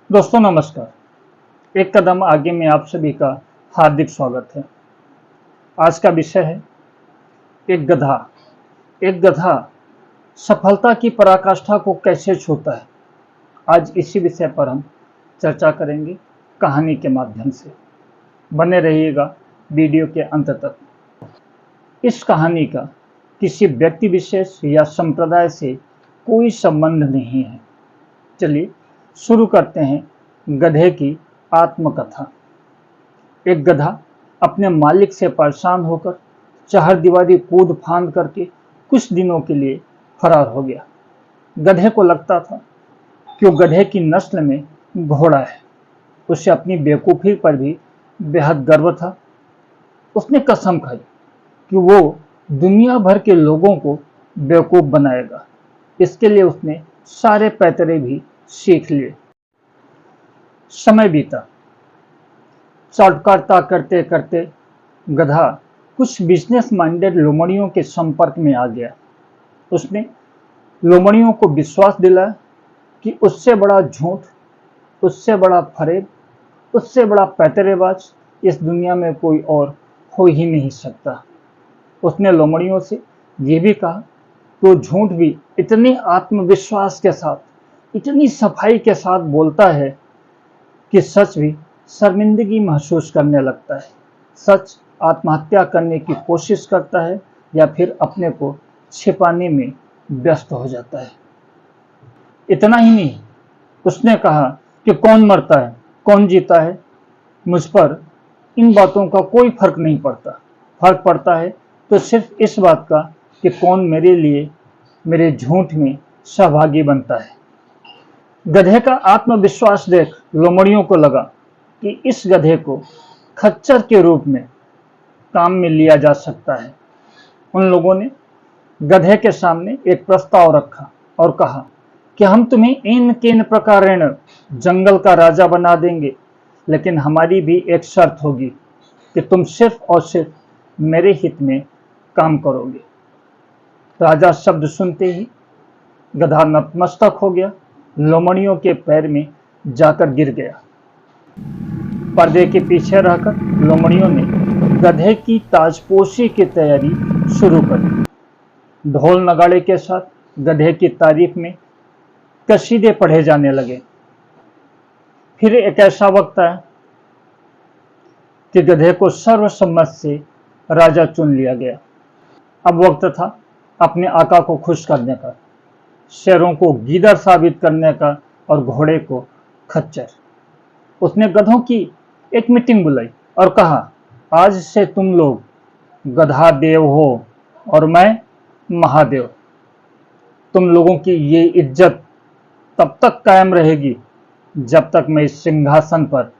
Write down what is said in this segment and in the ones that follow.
दोस्तों नमस्कार। एक कदम आगे में आप सभी का हार्दिक स्वागत है। आज का विषय है एक गधा। एक गधा सफलता की पराकाष्ठा को कैसे छूता है। आज इसी विषय पर हम चर्चा करेंगे कहानी के माध्यम से। बने रहिएगा वीडियो के अंत तक। इस कहानी का किसी व्यक्ति विशेष या संप्रदाय से कोई संबंध नहीं है। चलिए शुरू करते हैं गधे की आत्मकथा। एक गधा अपने मालिक से परेशान होकर चहारदीवारी कूद फांद करके कुछ दिनों के लिए फरार हो गया। गधे को लगता था कि वो गधे की नस्ल में घोड़ा है। उसे अपनी बेवकूफ़ी पर भी बेहद गर्व था। उसने कसम खाई कि वो दुनिया भर के लोगों को बेवकूफ़ बनाएगा। इसके लिए उसने सारे पैतरे भी सीख लिए। समय बीता। चौटकारिता करते करते गधा कुछ बिजनेस माइंडेड लोमड़ियों के संपर्क में आ गया। उसने लोमड़ियों को विश्वास दिलाया कि उससे बड़ा झूठ, उससे बड़ा फरेब, उससे बड़ा पैतरेबाज इस दुनिया में कोई और हो ही नहीं सकता। उसने लोमड़ियों से ये भी कहा कि वो झूठ भी इतने आत्मविश्वास के साथ, इतनी सफाई के साथ बोलता है कि सच भी शर्मिंदगी महसूस करने लगता है। सच आत्महत्या करने की कोशिश करता है या फिर अपने को छिपाने में व्यस्त हो जाता है। इतना ही नहीं, उसने कहा कि कौन मरता है, कौन जीता है, मुझ पर इन बातों का कोई फर्क नहीं पड़ता। फर्क पड़ता है तो सिर्फ इस बात का कि कौन मेरे लिए मेरे झूठ में सहभागी बनता है। गधे का आत्मविश्वास देख लोमड़ियों को लगा कि इस गधे को खच्चर के रूप में काम में लिया जा सकता है। उन लोगों ने गधे के सामने एक प्रस्ताव रखा और कहा कि हम तुम्हें इन केन प्रकारेण जंगल का राजा बना देंगे, लेकिन हमारी भी एक शर्त होगी कि तुम सिर्फ और सिर्फ मेरे हित में काम करोगे। राजा शब्द सुनते ही गधा नतमस्तक हो गया, लोमड़ियों के पैर में जाकर गिर गया। पर्दे के पीछे रहकर लोमड़ियों ने गधे की ताजपोशी की तैयारी शुरू कर दी। ढोल नगाड़े के साथ गधे की तारीफ में कसीदे पढ़े जाने लगे। फिर एक ऐसा वक्त आया कि गधे को सर्वसम्मत से राजा चुन लिया गया। अब वक्त था अपने आका को खुश करने का, शेरों को गीदड़ साबित करने का और घोड़े को खच्चर। उसने गधों की एक मीटिंग बुलाई और कहा, आज से तुम लोग गधा देव हो और मैं महादेव। तुम लोगों की ये इज्जत तब तक कायम रहेगी जब तक मैं इस सिंहासन पर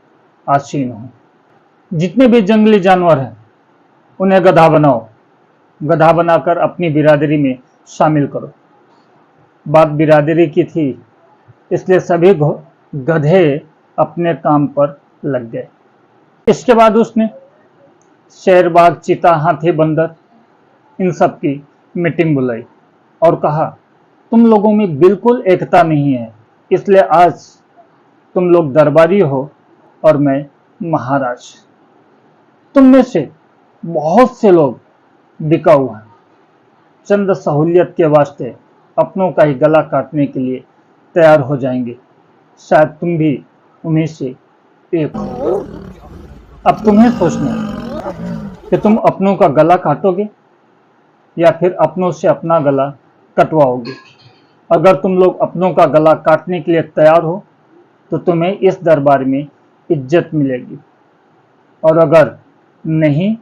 आसीन हूं। जितने भी जंगली जानवर हैं उन्हें गधा बनाओ। गधा बनाकर अपनी बिरादरी में शामिल करो। बात बिरादरी की थी, इसलिए सभी गधे अपने काम पर लग गए। इसके बाद उसने शेर, बाघ, चीता, हाथी, बंदर इन सब की मीटिंग बुलाई और कहा, तुम लोगों में बिल्कुल एकता नहीं है, इसलिए आज तुम लोग दरबारी हो और मैं महाराज। तुम में से बहुत से लोग बिकाऊ हैं, चंद सहूलियत के वास्ते अपनों का ही गला काटने के लिए तैयार हो जाएंगे। शायद तुम भी उन्हीं से एक हो। अब तुम्हें सोचना है कि तुम अपनों का गला काटोगे या फिर अपनों से अपना गला कटवाओगे। अगर तुम लोग अपनों का गला काटने के लिए तैयार हो तो तुम्हें इस दरबार में इज्जत मिलेगी, और अगर नहीं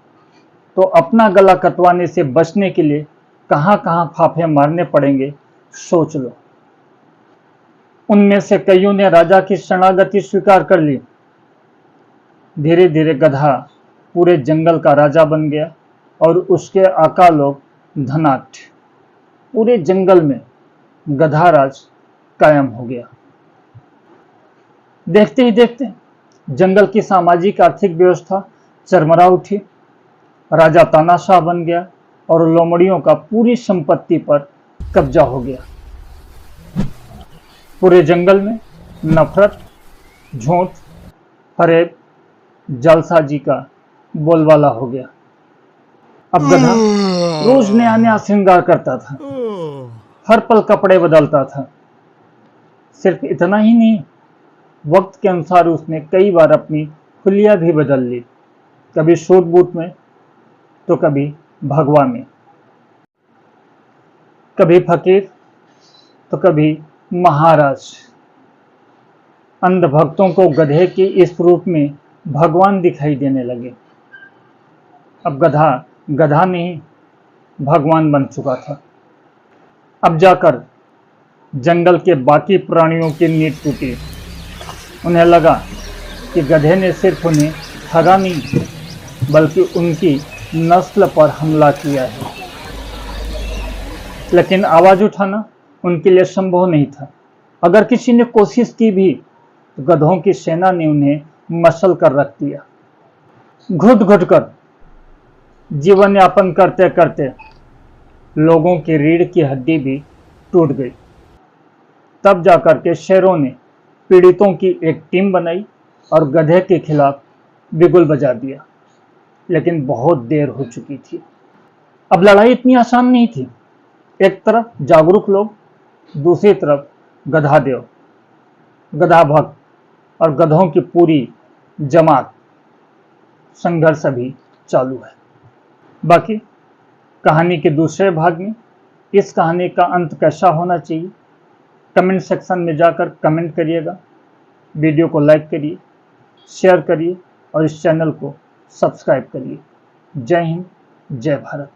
तो अपना गला कटवाने से बचने के लिए कहां कहां फाफे मारने पड़ेंगे, सोच लो। उनमें से कईयों ने राजा की शरणागति स्वीकार कर ली। धीरे धीरे गधा पूरे जंगल का राजा बन गया और उसके आका लोग धनाढ्य। पूरे जंगल में गधा राज कायम हो गया। देखते ही देखते जंगल की सामाजिक आर्थिक व्यवस्था चरमरा उठी। राजा तानाशाह बन गया और लोमड़ियों का पूरी संपत्ति पर कब्जा हो गया। पूरे जंगल में नफरत झूठ फरेब जालसाजी का बोलबाला हो गया। अब गधा रोज नया नया श्रृंगार करता था, हर पल कपड़े बदलता था। सिर्फ इतना ही नहीं, वक्त के अनुसार उसने कई बार अपनी हुलिया भी बदल ली, कभी सूट बूट में तो कभी भगवा में, कभी फकीर तो कभी महाराज। अंधभक्तों को गधे के इस रूप में भगवान दिखाई देने लगे। अब गधा गधा नहीं भगवान बन चुका था। अब जाकर जंगल के बाकी प्राणियों की नींद टूटी। उन्हें लगा कि गधे ने सिर्फ उन्हें ठगा नहीं बल्कि उनकी नस्ल पर हमला किया है। लेकिन आवाज उठाना उनके लिए संभव नहीं था। अगर किसी ने कोशिश की भी तो गधों की सेना ने उन्हें मसल कर रख दिया। घुट घुट कर जीवन यापन करते करते लोगों की रीढ़ की हड्डी भी टूट गई। तब जाकर के शेरों ने पीड़ितों की एक टीम बनाई और गधे के खिलाफ बिगुल बजा दिया। लेकिन बहुत देर हो चुकी थी। अब लड़ाई इतनी आसान नहीं थी। एक तरफ जागरूक लोग, दूसरी तरफ गधा देव, गधा भक्त और गधों की पूरी जमात। संघर्ष अभी चालू है। बाकी कहानी के दूसरे भाग में इस कहानी का अंत कैसा होना चाहिए, कमेंट सेक्शन में जाकर कमेंट करिएगा। वीडियो को लाइक करिए, शेयर करिए और इस चैनल को सब्सक्राइब करिए। जय हिंद, जय भारत।